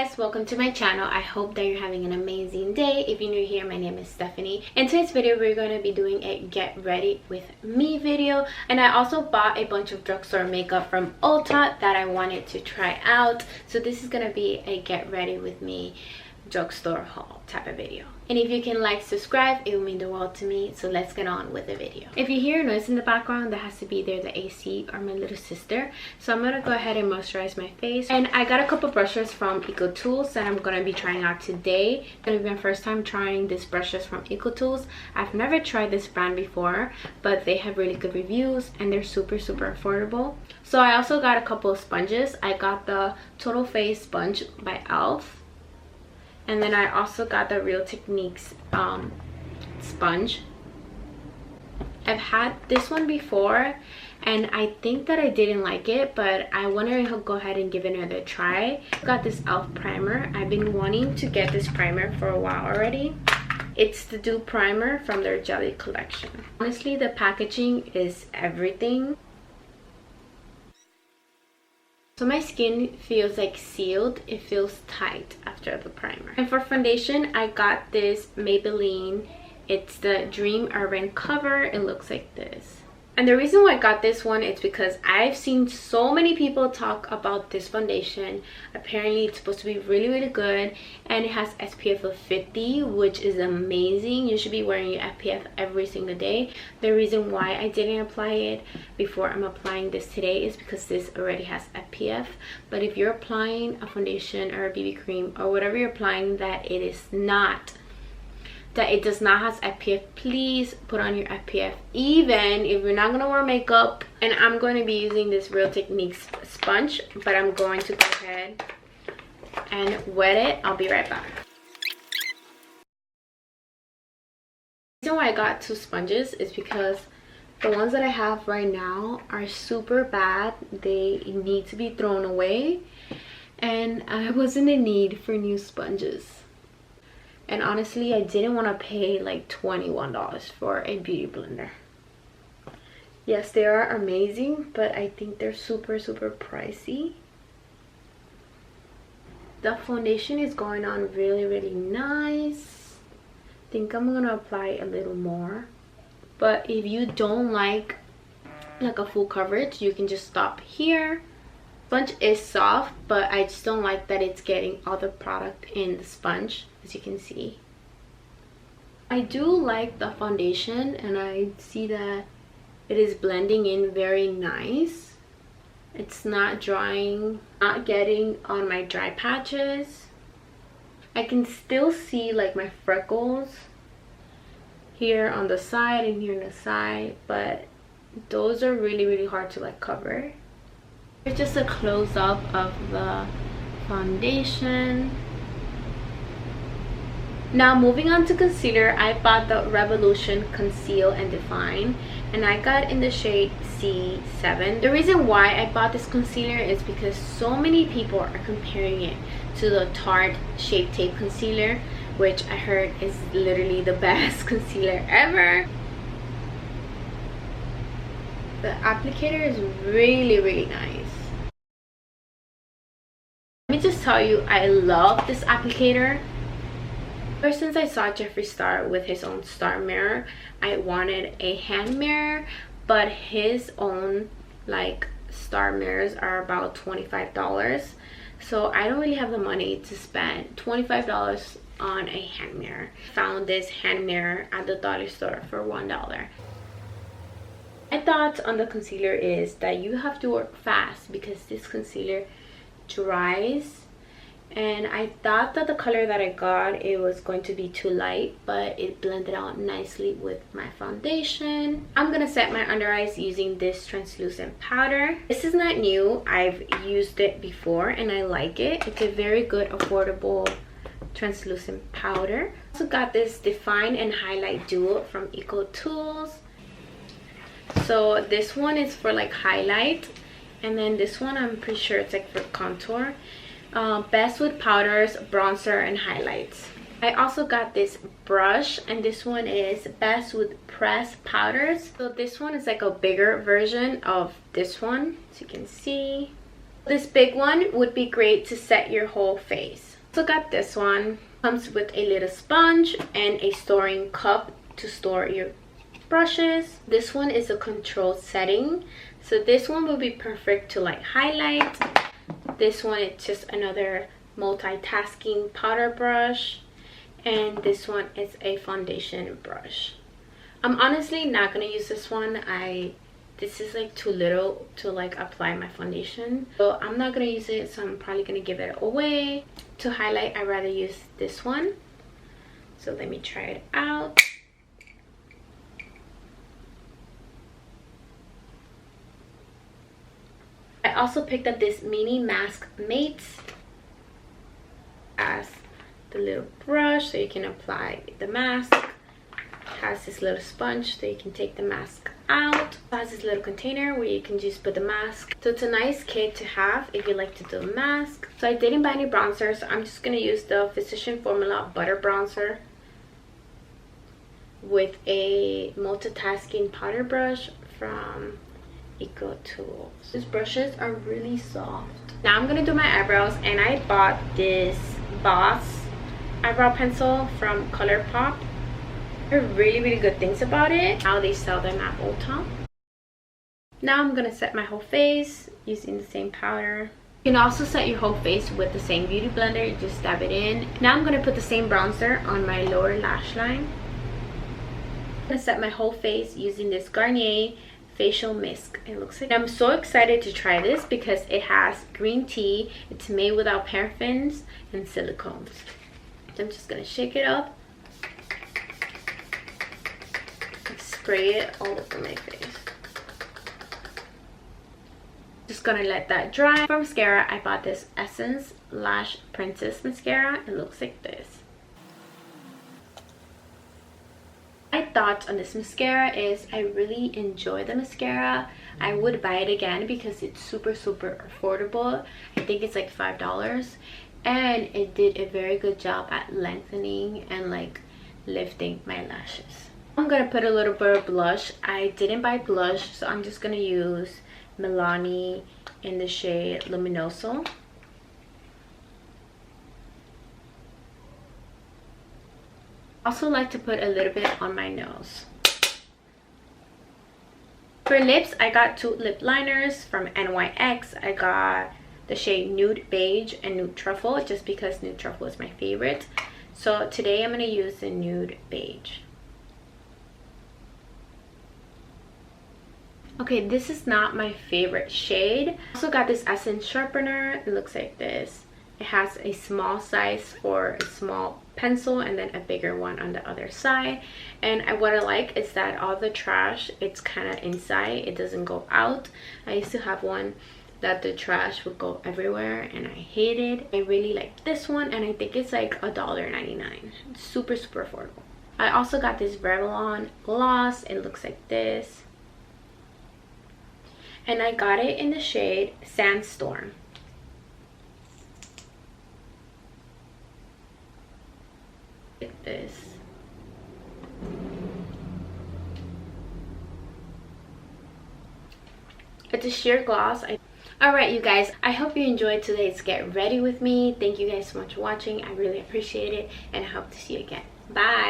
guys, welcome to my channel. I hope that you're having an amazing day. If you're new here, my name is Stephanie. In today's video, we're going to be doing a get ready with me video, and I also bought a bunch of drugstore makeup from Ulta that I wanted to try out. So this is going to be a get ready with me drugstore haul type of video. And if you can like, subscribe, it will mean the world to me. So let's get on with the video. If you hear noise in the background, that has to be either the AC or my little sister. So I'm gonna go ahead and moisturize my face. And I got a couple brushes from EcoTools that I'm gonna be trying out today. It's gonna be my first time trying these brushes from EcoTools. I've never tried this brand before, but they have really good reviews and they're super affordable. So I also got a couple of sponges. I got the Total Face sponge by e.l.f. And then I also got the Real Techniques sponge. I've had this one before and I think that I didn't like it, but I want to go ahead and give it another try. Got this e.l.f. primer. I've been wanting to get this primer for a while already. It's the Dew Primer from their Jelly collection. Honestly, the packaging is everything. So my skin feels like sealed. It feels tight after the primer. And for foundation, I got this Maybelline. It's the Dream Urban cover. It looks like this. And the reason why I got this one is because I've seen so many people talk about this foundation. Apparently it's supposed to be really good, and it has SPF of 50, which is amazing. You should be wearing your SPF every single day. The reason why I didn't apply it before I'm applying this today is because this already has SPF. But if you're applying a foundation or a BB cream or whatever you're applying that it does not have SPF, please put on your SPF, even if you're not going to wear makeup. And I'm going to be using this Real Techniques sponge, but I'm going to go ahead and wet it. I'll be right back. The reason why I got two sponges is because the ones that I have right now are super bad. They need to be thrown away, and I wasn't in need for new sponges. And honestly, I didn't want to pay like $21 for a beauty blender. Yes, they are amazing, but I think they're super pricey. The foundation is going on really nice. I think I'm gonna apply a little more. But if you don't like a full coverage, you can just stop here. Sponge is soft, but I just don't like that it's getting all the product in the sponge, as you can see. I do like the foundation, and I see that it is blending in very nice. It's not drying, not getting on my dry patches. I can still see like my freckles here on the side and here on the side, but those are really hard to like cover. Here's just a close-up of the foundation. Now moving on to concealer, I bought the Revolution Conceal and Define, and I got in the shade C7. The reason why I bought this concealer is because so many people are comparing it to the Tarte Shape Tape Concealer, which I heard is literally the best concealer ever. The applicator is really nice. Let me just tell you, I love this applicator. Ever since I saw Jeffree Star with his own star mirror, I wanted a hand mirror, but his own like star mirrors are about $25. So I don't really have the money to spend $25 on a hand mirror. Found this hand mirror at the dollar store for $1. My thoughts on the concealer is that you have to work fast because this concealer dries, and I thought that the color that I got, it was going to be too light, but it blended out nicely with my foundation. I'm gonna set my under eyes using this translucent powder. This is not new. I've used it before and I like it. It's a very good affordable translucent powder. Also got this Define and Highlight Duo from EcoTools. So this one is for like highlight, and then this one I'm pretty sure it's like for contour. Best with powders, bronzer, and highlights. I also got this brush, and this one is best with pressed powders. So this one is like a bigger version of this one, as you can see. This big one would be great to set your whole face. Also got this one. Comes with a little sponge and a storing cup to store your brushes. This one is a controlled setting, so this one will be perfect to like highlight. This one is just another multitasking powder brush, and this one is a foundation brush. I'm honestly not gonna use this one. This is like too little to like apply my foundation, so I'm not gonna use it, so I'm probably gonna give it away. To highlight, I'd rather use this one, so let me try it out. I also picked up this mini mask mates as the little brush so you can apply the mask. Has this little sponge so you can take the mask out. It has this little container where you can just put the mask. So it's a nice kit to have if you like to do a mask. So I didn't buy any bronzer, so I'm just gonna use the Physician Formula butter bronzer with a multitasking powder brush from Eco Tools. These brushes are really soft. Now I'm gonna do my eyebrows, and I bought this Boss eyebrow pencil from ColourPop. I heard really good things about it. How they sell them at Ulta. Now I'm gonna set my whole face using the same powder. You can also set your whole face with the same beauty blender. You just dab it in. Now I'm gonna put the same bronzer on my lower lash line. I'm gonna set my whole face using this Garnier facial mist. It looks like, I'm so excited to try this because it has green tea. It's made without paraffins and silicones. So I'm just gonna shake it up, spray it all over my face. Just gonna let that dry. For mascara, I bought this Essence Lash Princess mascara. It looks like this. My thoughts on this mascara is I really enjoy the mascara. I would buy it again because it's super affordable. I think it's like $5, and it did a very good job at lengthening and like lifting my lashes. I'm gonna put a little bit of blush. I didn't buy blush, so I'm just gonna use Milani in the shade Luminoso. Also like to put a little bit on my nose. For lips, I got two lip liners from NYX. I got the shade Nude Beige and Nude Truffle, just because Nude Truffle is my favorite. So today I'm gonna use the Nude Beige. Okay, this is not my favorite shade. I also got this Essence sharpener. It looks like this. It has a small size for a small pencil and then a bigger one on the other side. And what I like is that all the trash, it's kind of inside. It doesn't go out. I used to have one that the trash would go everywhere and I hate it. I really like this one, and I think it's like $1.99. It's super affordable. I also got this Revlon gloss. It looks like this. And I got it in the shade Sandstorm. Like this. It's a sheer gloss. Alright you guys, I hope you enjoyed today's Get Ready with me. Thank you guys so much for watching. I really appreciate it, and I hope to see you again. Bye.